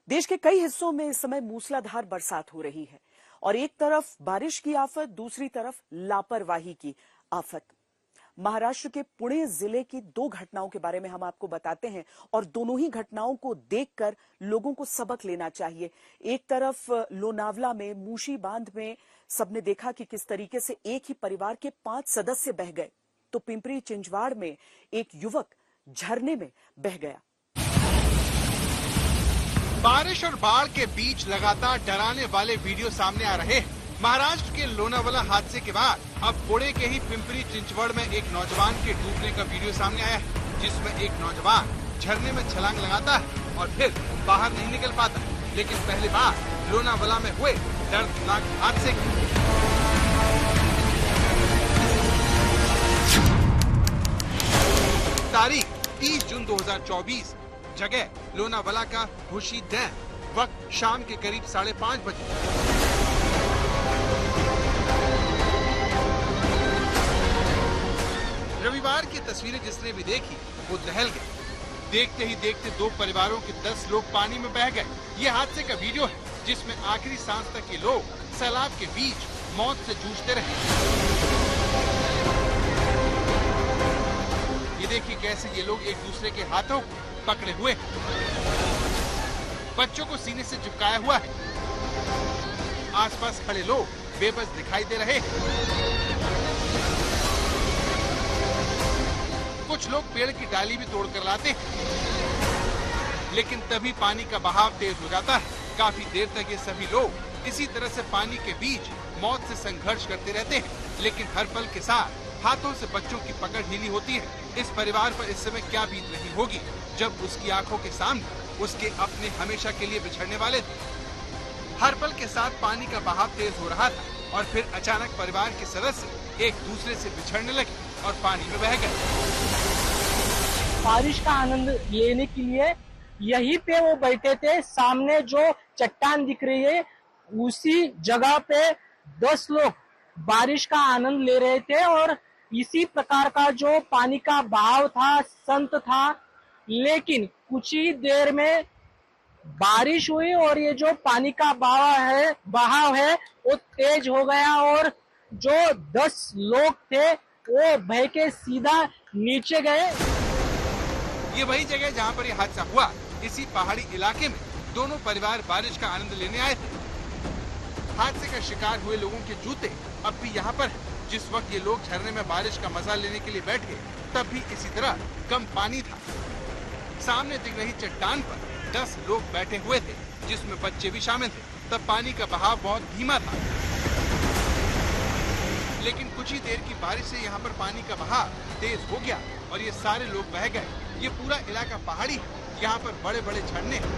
देश के कई हिस्सों में इस समय मूसलाधार बरसात हो रही है और एक तरफ बारिश की आफत, दूसरी तरफ लापरवाही की आफत। महाराष्ट्र के पुणे जिले की दो घटनाओं के बारे में हम आपको बताते हैं और दोनों ही घटनाओं को देखकर लोगों को सबक लेना चाहिए। एक तरफ लोनावला में मूशी बांध में सबने देखा कि किस तरीके से एक ही परिवार के 5 सदस्य बह गए, तो पिंपरी चिंचवाड़ में एक युवक झरने में बह गया। बारिश और बाढ़ के बीच लगातार डराने वाले वीडियो सामने आ रहे हैं। महाराष्ट्र के लोनावाला हादसे के बाद अब पुणे के ही पिंपरी चिंचवड़ में एक नौजवान के डूबने का वीडियो सामने आया है, जिसमें एक नौजवान झरने में छलांग लगाता है और फिर बाहर नहीं निकल पाता। लेकिन पहली बार लोनावाला में हुए दर्दनाक हादसे की तारीख 30 जून 2024, जगह लोनावाला का खुशी डैम, वक्त शाम के करीब 5:30 बजे। रविवार की तस्वीरें जिसने भी देखी वो दहल गए। देखते ही देखते दो परिवारों के 10 लोग पानी में बह गए। ये हादसे का वीडियो है, जिसमें आखिरी सांस तक ये लोग सैलाब के बीच मौत से जूझते रहे। ये देखिए कैसे ये लोग एक दूसरे के हाथों को पकड़े हुए हैं। बच्चों को सीने से चिपकाया हुआ है। आसपास खड़े लोग बेबस दिखाई दे रहे हैं। कुछ लोग पेड़ की डाली भी तोड़कर लाते हैं, लेकिन तभी पानी का बहाव तेज हो जाता है। काफी देर तक ये सभी लोग इसी तरह से पानी के बीच मौत से संघर्ष करते रहते हैं, लेकिन हर पल के साथ हाथों से बच्चों की पकड़ ढीली होती है। इस परिवार पर इस समय क्या बीत रही होगी, जब उसकी आंखों के सामने उसके अपने हमेशा के लिए बिछड़ने वाले थे। हर पल के साथ पानी का बहाव तेज हो रहा था और फिर अचानक परिवार के सदस्य एक दूसरे से बिछड़ने लगे और पानी में बह गए। बारिश का आनंद लेने के लिए यहीं पे वो बैठे थे। सामने जो चट्टान दिख रही है, उसी जगह पे 10 लोग बारिश का आनंद ले रहे थे और इसी प्रकार का जो पानी का बहाव था, संत था। लेकिन कुछ ही देर में बारिश हुई और ये जो पानी का बहाव है वो तेज हो गया और जो 10 लोग थे वो बह के सीधा नीचे गए। ये वही जगह जहाँ पर ये हादसा हुआ। इसी पहाड़ी इलाके में दोनों परिवार बारिश का आनंद लेने आए थे। हादसे का शिकार हुए लोगों के जूते अब भी यहाँ पर हैं। जिस वक्त ये लोग झरने में बारिश का मजा लेने के लिए बैठे, तब भी इसी तरह कम पानी था। सामने दिख रही चट्टान पर 10 लोग बैठे हुए थे, जिसमें बच्चे भी शामिल थे। तब पानी का बहाव बहुत धीमा था, लेकिन कुछ ही देर की बारिश से यहाँ पर पानी का बहाव तेज हो गया और ये सारे लोग बह गए। ये पूरा इलाका पहाड़ी है, यहाँ पर बड़े बड़े झरने हैं,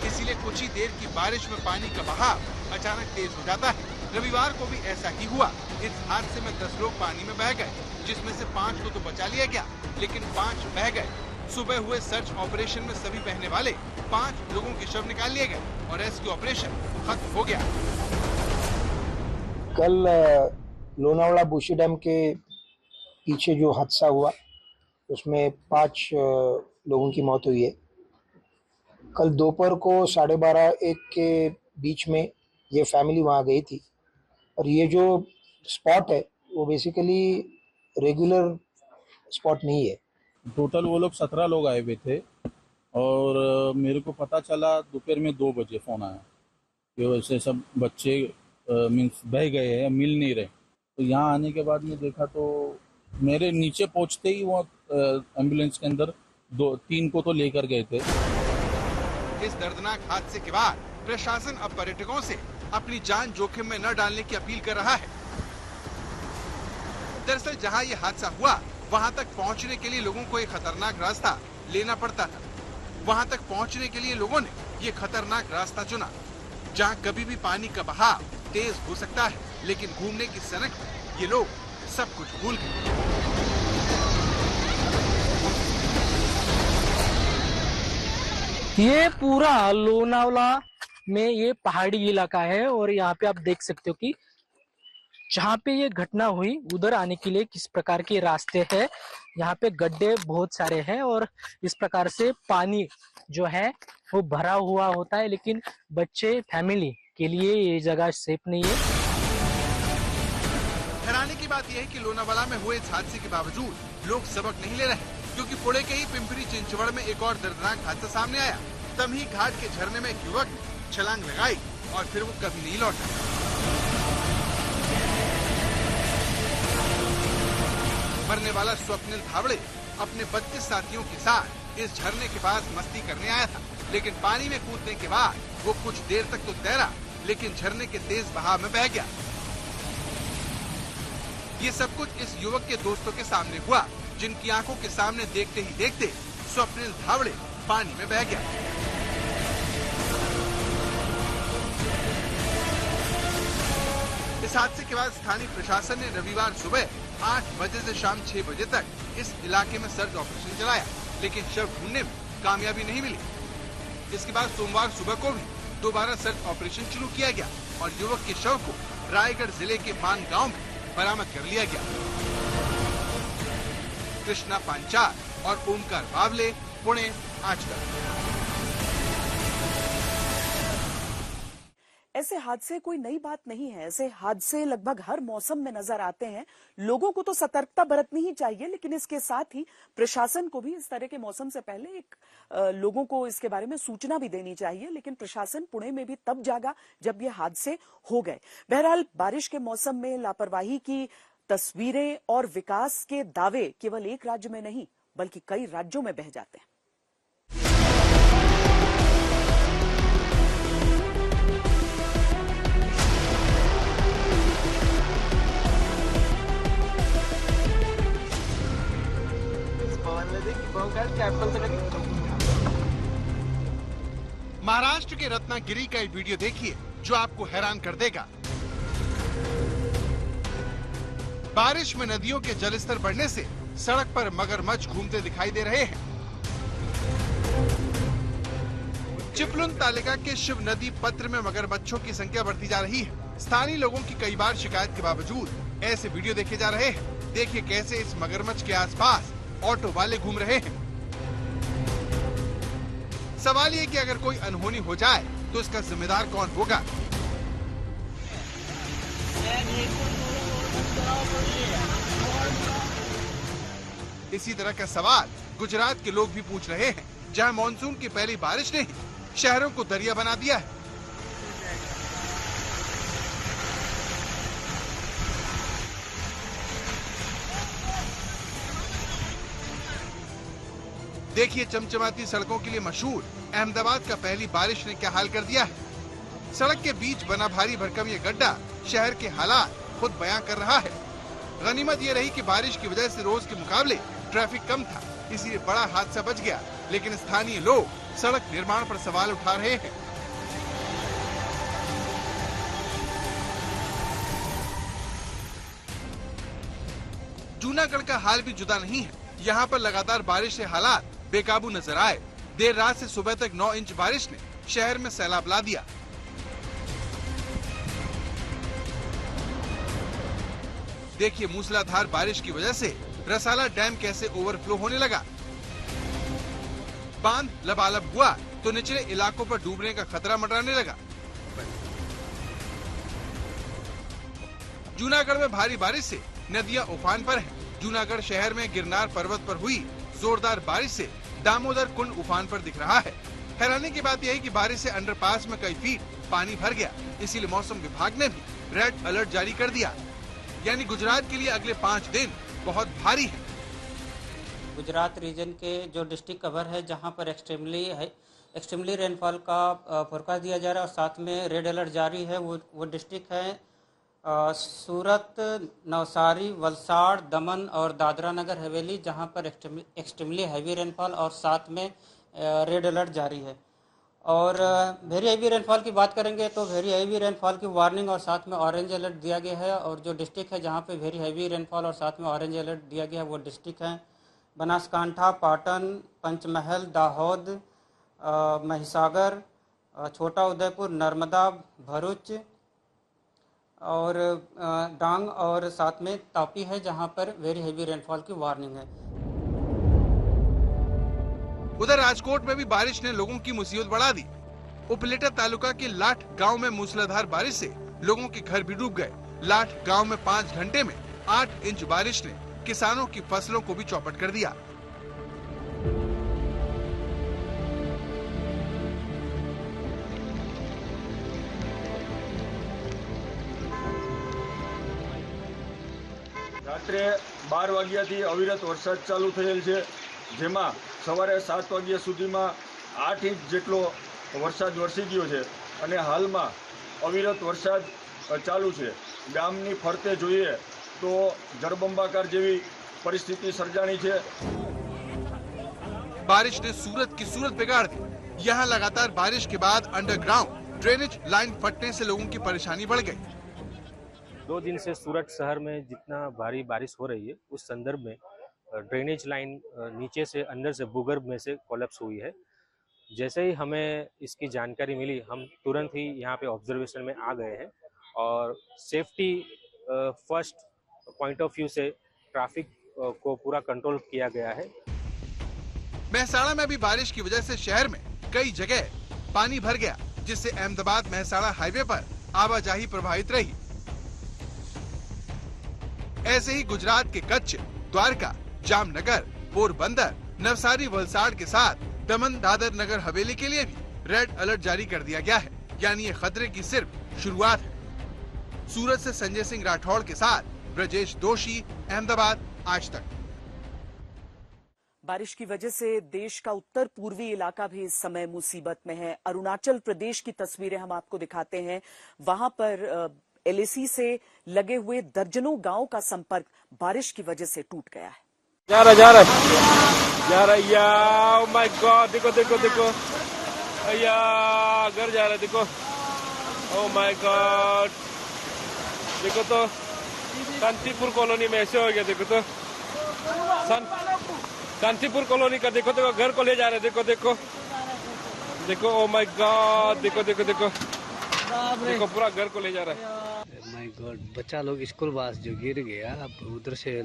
इसीलिए कुछ ही देर की बारिश में पानी का बहाव अचानक तेज हो जाता है। रविवार को भी ऐसा ही हुआ। इस हादसे में 10 लोग पानी में बह गए, जिसमें से 5 को तो बचा लिया गया, लेकिन 5 बह गए। सुबह हुए सर्च ऑपरेशन में सभी बहने वाले 5 लोगों के शव निकाल लिए गए और रेस्क्यू ऑपरेशन खत्म हो गया। कल लोनावाला बुशी डैम के पीछे जो हादसा हुआ, उसमें 5 लोगों की मौत हुई है। कल दोपहर को 12:30-1 के बीच में ये फैमिली वहाँ गई थी और ये जो स्पॉट है वो बेसिकली रेगुलर स्पॉट नहीं है। टोटल वो लोग 17 लोग आए हुए थे और मेरे को पता चला दोपहर में 2 बजे फोन आया कि वैसे सब बच्चे मीन्स बह गए हैं, मिल नहीं रहे। तो यहाँ आने के बाद में देखा तो मेरे नीचे पहुँचते ही वो एम्बुलेंस के अंदर 2-3 को तो लेकर गए थे। इस दर्दनाक हादसे के बाद प्रशासन अब पर्यटकों से अपनी जान जोखिम में न डालने की अपील कर रहा है। दरअसल जहां ये हादसा हुआ, वहां तक पहुंचने के लिए लोगों को एक खतरनाक रास्ता लेना पड़ता था। वहां तक पहुंचने के लिए लोगों ने ये खतरनाक रास्ता चुना, जहां कभी भी पानी का बहाव तेज हो सकता है, लेकिन घूमने की सनक में ये लोग सब कुछ भूल गए। ये पूरा लोनावला में ये पहाड़ी इलाका है और यहाँ पे आप देख सकते हो कि जहाँ पे ये घटना हुई उधर आने के लिए किस प्रकार के रास्ते हैं। यहाँ पे गड्ढे बहुत सारे हैं और इस प्रकार से पानी जो है वो भरा हुआ होता है, लेकिन बच्चे फैमिली के लिए ये जगह सेफ नहीं है। हैरानी की बात यह है कि लोनावाला में हुए इस हादसे के बावजूद लोग सबक नहीं ले रहे, क्योंकि पुणे के ही पिंपरी चिंचवड़ में एक और दर्दनाक हादसा सामने आया। तभी घाट के झरने में एक युवक ने छलांग लगाई और फिर वो कभी नहीं लौटा। मरने वाला स्वप्निल धावड़े अपने 32 साथियों के साथ इस झरने के पास मस्ती करने आया था, लेकिन पानी में कूदने के बाद वो कुछ देर तक तो तैरा, लेकिन झरने के तेज बहाव में बह गया। ये सब कुछ इस युवक के दोस्तों के सामने हुआ, जिनकी आंखों के सामने देखते ही देखते स्वप्निल धावड़े पानी में बह गया। इस हादसे के बाद स्थानीय प्रशासन ने रविवार सुबह 8 बजे से शाम 6 बजे तक इस इलाके में सर्च ऑपरेशन चलाया, लेकिन शव ढूंढने में कामयाबी नहीं मिली। इसके बाद सोमवार सुबह को भी दोबारा सर्च ऑपरेशन शुरू किया गया और युवक के शव को रायगढ़ जिले के मान गांव में बरामद कर लिया गया। कृष्णा पांचाल और ओमकार बावले, पुणे, आजतक। ऐसे हादसे कोई नई बात नहीं है। ऐसे हादसे लगभग हर मौसम में नजर आते हैं। लोगों को तो सतर्कता बरतनी ही चाहिए, लेकिन इसके साथ ही प्रशासन को भी इस तरह के मौसम से पहले लोगों को इसके बारे में सूचना भी देनी चाहिए। लेकिन प्रशासन पुणे में भी तब जागा जब ये हादसे हो गए। बहरहाल बारिश के मौसम में लापरवाही की तस्वीरें और विकास के दावे केवल एक राज्य में नहीं बल्कि कई राज्यों में बह जाते हैं। महाराष्ट्र के रत्नागिरी का एक वीडियो देखिए जो आपको हैरान कर देगा। बारिश में नदियों के जलस्तर बढ़ने से सड़क पर मगरमच्छ घूमते दिखाई दे रहे हैं। चिपलुन तालुका के शिव नदी पत्र में मगरमच्छों की संख्या बढ़ती जा रही है। स्थानीय लोगों की कई बार शिकायत के बावजूद ऐसे वीडियो देखे जा रहे हैं। देखिए कैसे इस मगरमच्छ के आसपास ऑटो वाले घूम रहे हैं। सवाल ये कि अगर कोई अनहोनी हो जाए तो इसका जिम्मेदार कौन होगा? इसी तरह का सवाल गुजरात के लोग भी पूछ रहे हैं, जहां मानसून की पहली बारिश ने शहरों को दरिया बना दिया है। देखिए चमचमाती सड़कों के लिए मशहूर अहमदाबाद का पहली बारिश ने क्या हाल कर दिया है। सड़क के बीच बना भारी भरकम ये गड्ढा शहर के हालात खुद बयां कर रहा है। गनीमत ये रही कि बारिश की वजह से रोज के मुकाबले ट्रैफिक कम था, इसलिए बड़ा हादसा बच गया। लेकिन स्थानीय लोग सड़क निर्माण पर सवाल उठा रहे हैं। जूनागढ़ का हाल भी जुदा नहीं है। यहाँ पर लगातार बारिश से हालात बेकाबू नजर आए। देर रात से सुबह तक 9 इंच बारिश ने शहर में सैलाब ला दिया। देखिए मूसलाधार बारिश की वजह से रसाला डैम कैसे ओवरफ्लो होने लगा। बांध लबालब हुआ तो निचले इलाकों पर डूबने का खतरा मंडराने लगा। जूनागढ़ में भारी बारिश से नदियां उफान पर हैं। जूनागढ़ शहर में गिरनार पर्वत पर हुई जोरदार बारिश से दामोदर कुंड उफान पर दिख रहा है। हैरानी की बात यह है कि बारिश से अंडरपास में कई फीट पानी भर गया। इसीलिए मौसम विभाग ने भी रेड अलर्ट जारी कर दिया। यानी गुजरात के लिए अगले 5 दिन बहुत भारी है। गुजरात रीजन के जो डिस्ट्रिक्ट कवर है, जहां पर एक्सट्रीमली रेनफॉल का फोरकास्ट दिया जा रहा है और साथ में रेड अलर्ट जारी है, वो डिस्ट्रिक्ट है सूरत, नवसारी, वलसाड़, दमन और दादरा नगर हवेली, जहां पर एक्सट्रीमली हैवी रेनफॉल और साथ में रेड अलर्ट जारी है। और वेरी हैवी रेनफॉल की बात करेंगे तो वेरी हैवी रेनफॉल की वार्निंग और साथ में ऑरेंज अलर्ट दिया गया है। और जो डिस्ट्रिक्ट है जहां पे वेरी हैवी रेनफॉल और साथ में ऑरेंज अलर्ट दिया गया है वो डिस्ट्रिक्ट हैं बनासकांठा, पाटन, पंचमहल, दाहोद, महिसागर, छोटा उदयपुर, नर्मदा, भरूच और डांग और साथ में तापी है, जहां पर वेरी हैवी रेनफॉल की वार्निंग है। उधर राजकोट में भी बारिश ने लोगों की मुसीबत बढ़ा दी। उपलेटा तालुका के लाठ गांव में मूसलाधार बारिश से लोगों के घर भी डूब गए। लाठ गांव में 5 घंटे में 8 इंच बारिश ने किसानों की फसलों को भी चौपट कर दिया। રાત્રે 12 વાગ્યાથી અવિરત વરસાદ ચાલુ થયેલ છે, જેમાં સવારે 7 વાગ્યા સુધીમાં 8 ઇંચ જેટલો વરસાદ વરસી ગયો છે અને હાલમાં અવિરત વરસાદ ચાલુ છે। ગામની ફરતે જોઈએ તો જળબંબાકાર જેવી પરિસ્થિતિ સર્જાણી છે। बारिश ने सूरत की सूरत बिगाड़ दी। यहाँ लगातार बारिश के बाद अंडरग्राउंड ड्रेनेज लाइन फटने से लोगों की परेशानी बढ़ गई। 2 दिन से सूरत शहर में जितना भारी बारिश हो रही है उस संदर्भ में ड्रेनेज लाइन नीचे से अंदर से भूगर्भ में से कोलैप्स हुई है। जैसे ही हमें इसकी जानकारी मिली हम तुरंत ही यहाँ पे ऑब्जर्वेशन में आ गए हैं और safety first point of view से ट्रैफिक को पूरा कंट्रोल किया गया है। महसाणा में भी बारिश की वजह से शहर में कई जगह पानी भर गया, जिससे अहमदाबाद महसाणा हाईवे पर आवाजाही प्रभावित रही। ऐसे ही गुजरात के कच्छ, द्वारका, जामनगर, पोरबंदर, नवसारी, वलसाड़ के साथ दमन, दादर, नगर हवेली के लिए भी रेड अलर्ट जारी कर दिया गया है। यानी ये खतरे की सिर्फ शुरुआत है। सूरत से संजय सिंह राठौड़ के साथ ब्रजेश दोषी, अहमदाबाद, आज तक। बारिश की वजह से देश का उत्तर पूर्वी इलाका भी इस समय मुसीबत में है। अरुणाचल प्रदेश की तस्वीरें हम आपको दिखाते हैं। वहां पर LAC से लगे हुए दर्जनों गांव का संपर्क बारिश की वजह से टूट गया है। जा रहा या ओह माय गॉड, देखो देखो देखो या घर जा रहा है, देखो ओह माय गॉड, देखो तो शांतिपुर कॉलोनी में ऐसे हो गया। देखो तो शांतिपुर कॉलोनी का देखो देखो घर को ले जा रहे, देखो देखो देखो ओह माय गॉड, देखो देखो देखो देखो पूरा घर को ले जा रहा है। माय गॉड, बच्चा लोग स्कूल बस जो गिर गया, अब उधर से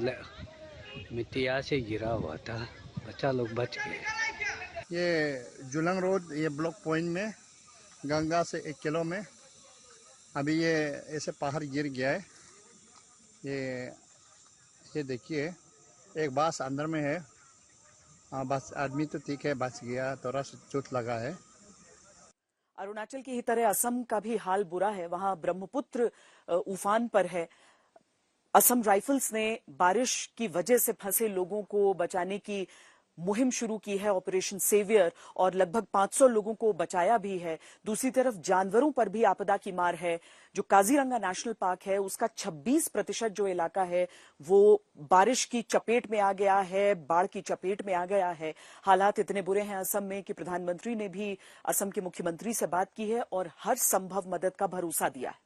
मिट्टी यहाँ से गिरा हुआ था, बच्चा लोग बच गए। ये जुलंग रोड, ये ब्लॉक पॉइंट में गंगा से 1 किलो में अभी ये ऐसे पहाड़ गिर गया है। ये देखिए एक बस अंदर में है। बस आदमी तो ठीक है, बच गया, थोड़ा सा चोट लगा है। अरुणाचल की ही तरह असम का भी हाल बुरा है। वहां ब्रह्मपुत्र उफान पर है। असम राइफल्स ने बारिश की वजह से फंसे लोगों को बचाने की मुहिम शुरू की है, ऑपरेशन सेवियर, और लगभग 500 लोगों को बचाया भी है। दूसरी तरफ जानवरों पर भी आपदा की मार है। जो काजीरंगा नेशनल पार्क है उसका 26% जो इलाका है वो बारिश की चपेट में आ गया है, बाढ़ की चपेट में आ गया है। हालात इतने बुरे हैं असम में कि प्रधानमंत्री ने भी असम के मुख्यमंत्री से बात की है और हर संभव मदद का भरोसा दिया है।